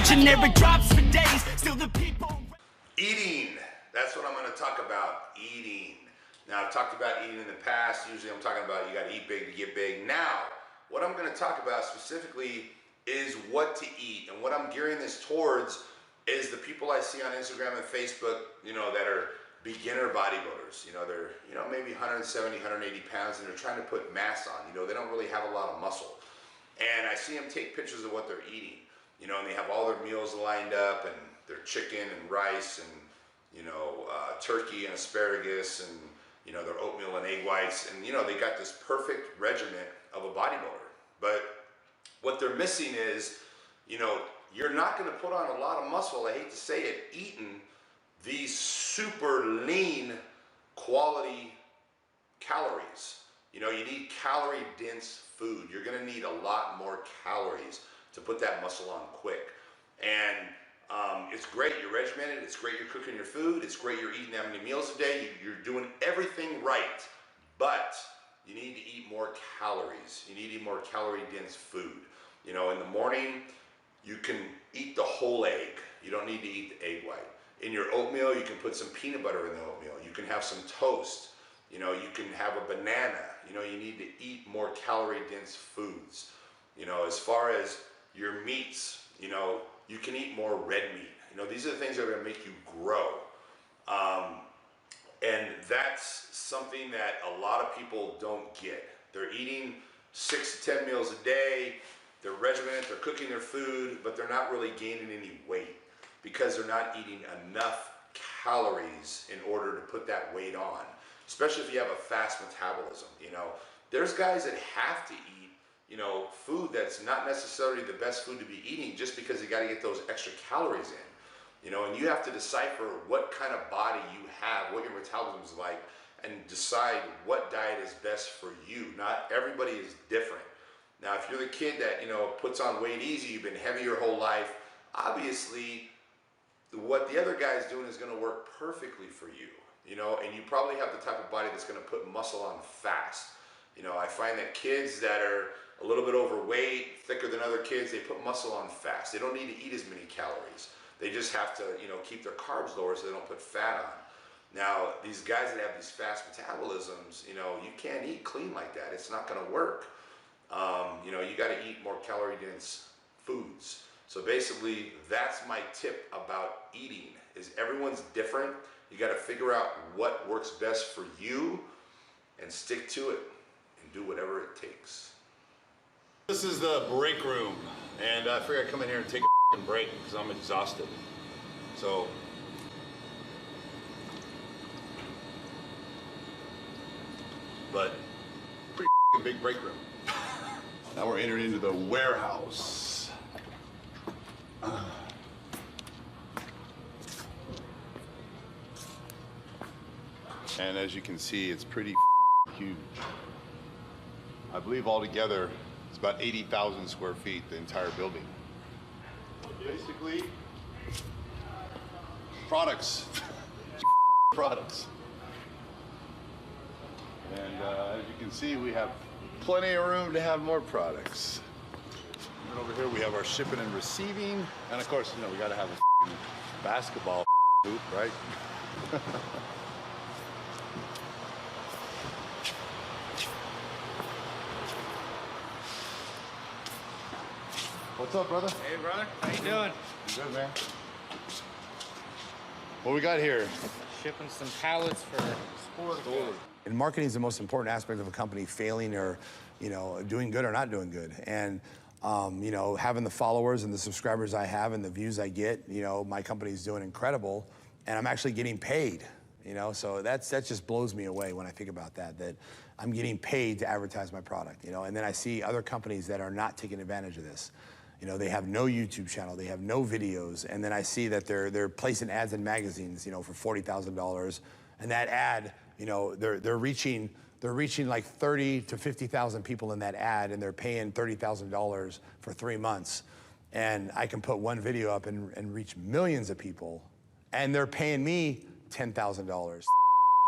generic drops for days. Still the people. Eating. That's what I'm going to talk about. Eating. Now, I've talked about eating in the past. Usually I'm talking about you got to eat big to get big. Now, what I'm going to talk about specifically is what to eat. And what I'm gearing this towards is the people I see on Instagram and Facebook, that are beginner bodybuilders. They're, maybe 170, 180 pounds, and they're trying to put mass on. They don't really have a lot of muscle. And I see them take pictures of what they're eating, and they have all their meals lined up, and their chicken and rice and, turkey and asparagus and, their oatmeal and egg whites. And, they got this perfect regimen of a bodybuilder. But what they're missing is, you're not going to put on a lot of muscle, I hate to say it, eating these super lean quality calories. You need calorie dense food. You're going to need a lot more calories to put that muscle on quick. And it's great you're regimented, it's great you're cooking your food, it's great you're eating that many meals a day, you're doing everything right, but you need to eat more calories. You need to eat more calorie dense food. In the morning, you can eat the whole egg. You don't need to eat the egg white. In your oatmeal, you can put some peanut butter in the oatmeal. You can have some toast. You can have a banana. You need to eat more calorie dense foods. As far as your meats, you can eat more red meat. These are the things that are going to make you grow. And that's something that a lot of people don't get. They're eating 6 to 10 meals a day. They're regimented, they're cooking their food, but they're not really gaining any weight because they're not eating enough calories in order to put that weight on, especially if you have a fast metabolism. There's guys that have to eat food that's not necessarily the best food to be eating just because you got to get those extra calories in. And you have to decipher what kind of body you have, what your metabolism is like, and decide what diet is best for you. Not everybody is different. Now, if you're the kid that, puts on weight easy, you've been heavy your whole life, obviously what the other guy's doing is going to work perfectly for you, and you probably have the type of body that's going to put muscle on fast. I find that kids that are a little bit overweight, thicker than other kids, they put muscle on fast. They don't need to eat as many calories. They just have to, keep their carbs lower so they don't put fat on. Now, these guys that have these fast metabolisms, you can't eat clean like that. It's not going to work. You got to eat more calorie dense foods. So basically, that's my tip about eating, is everyone's different. You got to figure out what works best for you and stick to it and do whatever it takes. This is the break room, and I figured I'd come in here and take a break because I'm exhausted. So but pretty big break room. Now we're entering into the warehouse. And as you can see, it's pretty huge. I believe altogether it's about 80,000 square feet, the entire building. Basically, products. Products. And as you can see, we have plenty of room to have more products. And over here we have our shipping and receiving. And of course, we gotta have a basketball hoop, right? What's up, brother? Hey, brother. How you doing? Good, man. What we got here? Shipping some pallets for sport. And marketing is the most important aspect of a company failing or, doing good or not doing good. And, having the followers and the subscribers I have and the views I get, my company's doing incredible, and I'm actually getting paid, so that just blows me away when I think about that I'm getting paid to advertise my product, and then I see other companies that are not taking advantage of this. They have no YouTube channel, they have no videos, and then I see that they're placing ads in magazines, for $40,000, and that ad, they're reaching like 30 to 50,000 people in that ad, and they're paying $30,000 for 3 months. And I can put one video up and reach millions of people, and they're paying me $10,000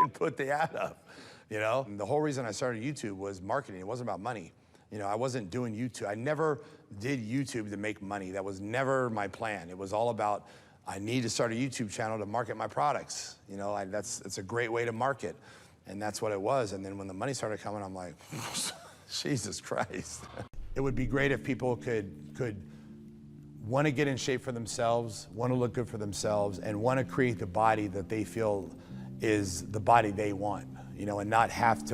and put the ad up, And the whole reason I started YouTube was marketing. It wasn't about money. You know, I wasn't doing YouTube. I never did YouTube to make money. That was never my plan. It was all about, I need to start a YouTube channel to market my products. You know, it's a great way to market. And that's what it was. And then when the money started coming, I'm like, Jesus Christ. It would be great if people could want to get in shape for themselves, want to look good for themselves, and want to create the body that they feel is the body they want, you know, and not have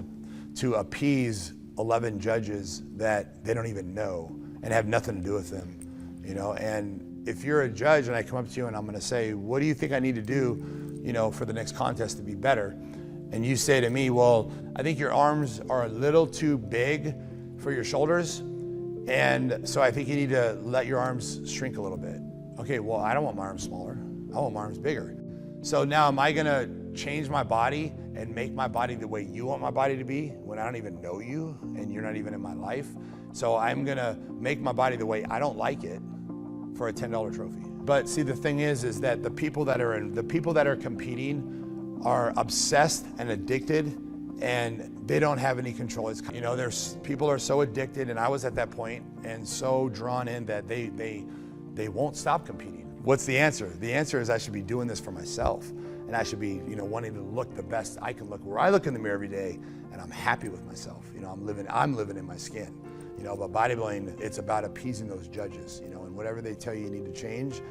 to appease 11 judges that they don't even know and have nothing to do with them, you know. And if you're a judge and I come up to you and I'm going to say, what do you think I need to do, you know, for the next contest to be better? And you say to me, well, I think your arms are a little too big for your shoulders, and so I think you need to let your arms shrink a little bit. Okay, well, I don't want my arms smaller. I want my arms bigger. So now am I gonna change my body and make my body the way you want my body to be when I don't even know you and you're not even in my life? So I'm gonna make my body the way I don't like it for a $10 trophy. But see, the thing is that the people that are competing are obsessed and addicted, and they don't have any control. It's, you know, people are so addicted, and I was at that point, and so drawn in that they won't stop competing. What's the answer? The answer is I should be doing this for myself, and I should be, you know, wanting to look the best I can look. Where I look in the mirror every day, and I'm happy with myself. You know, I'm living in my skin. You know, but bodybuilding, it's about appeasing those judges. You know, and whatever they tell you need to change,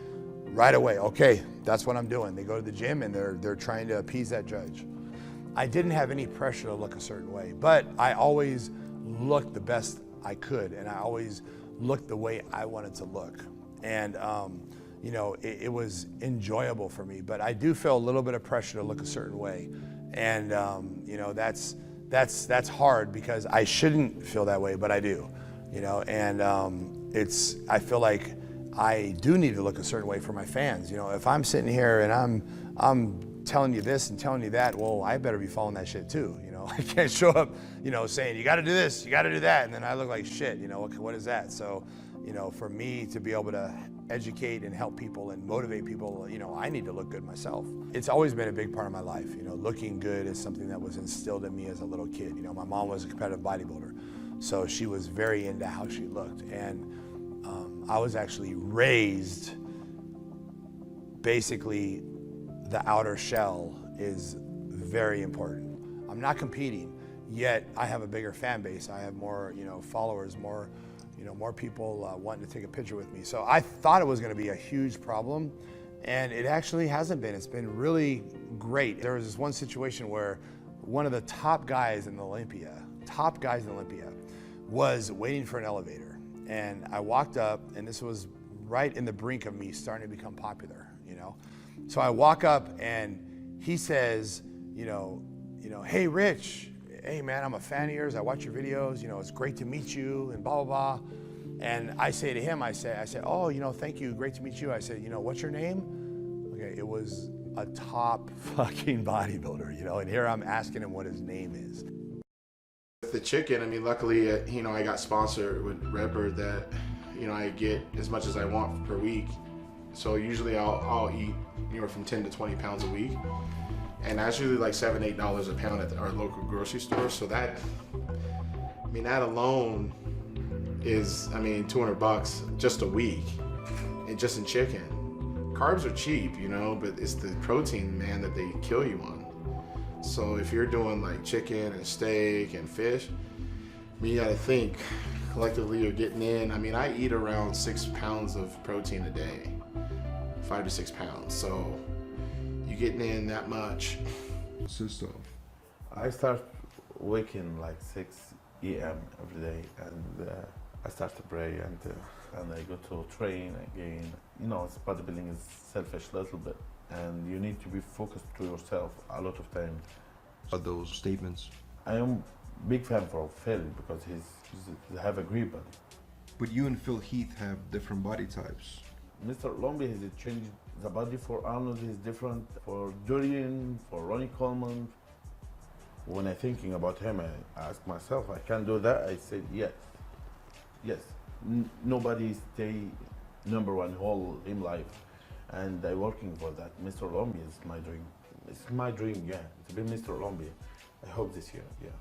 right away, okay, that's what I'm doing. They go to the gym and they're trying to appease that judge. I didn't have any pressure to look a certain way, but I always looked the best I could, and I always looked the way I wanted to look. And you know, it was enjoyable for me, but I do feel a little bit of pressure to look a certain way. And you know, that's hard because I shouldn't feel that way, but I do. You know, and I feel like I do need to look a certain way for my fans. You know, if I'm sitting here and I'm telling you this and telling you that, well, I better be following that shit too. You know, I can't show up, you know, saying you got to do this, you got to do that, and then I look like shit. You know, what is that? So, you know, for me to be able to educate and help people and motivate people, you know, I need to look good myself. It's always been a big part of my life. You know, looking good is something that was instilled in me as a little kid. You know, my mom was a competitive bodybuilder, so she was very into how she looked, and I was actually raised, basically, the outer shell is very important. I'm not competing, yet I have a bigger fan base. I have more, you know, followers, more, you know, more people wanting to take a picture with me. So I thought it was going to be a huge problem, and it actually hasn't been. It's been really great. There was this one situation where one of the top guys in Olympia, was waiting for an elevator. And I walked up, and this was right in the brink of me starting to become popular, you know? So I walk up, and he says, you know, hey, Rich, hey, man, I'm a fan of yours. I watch your videos. You know, it's great to meet you, and blah, blah, blah. And I say to him, I say, oh, you know, thank you, great to meet you. I said, you know, what's your name? Okay, it was a top fucking bodybuilder, you know, and here I'm asking him what his name is. The chicken, I mean, luckily, you know, I got sponsored with Redbird that, you know, I get as much as I want per week. So usually I'll eat anywhere from 10 to 20 pounds a week. And that's usually like $7, $8 a pound at our local grocery store. So that, I mean, that alone is, I mean, $200 just a week, and just in chicken. Carbs are cheap, you know, but it's the protein, man, that they kill you on. So if you're doing like chicken and steak and fish, I mean, you gotta think collectively you're getting in. I mean, I eat around 6 pounds of protein a day, 5 to 6 pounds. So you're getting in that much. I start waking like 6 a.m. every day, and I start to pray, and I go to train again. You know, bodybuilding is selfish a little bit, and you need to be focused to yourself a lot of time. About those statements. I am big fan for Phil because he have a great body. But you and Phil Heath have different body types. Mr. Lombie has changed the body for Arnold is different, for Dorian, for Ronnie Coleman. When I'm thinking about him, I ask myself, I can do that? I said yes. Yes. Nobody stay #1 whole in life, and I'm working for that. Mr. Lombie is my dream. It's my dream, yeah, to be Mr. Lombie. I hope this year, yeah.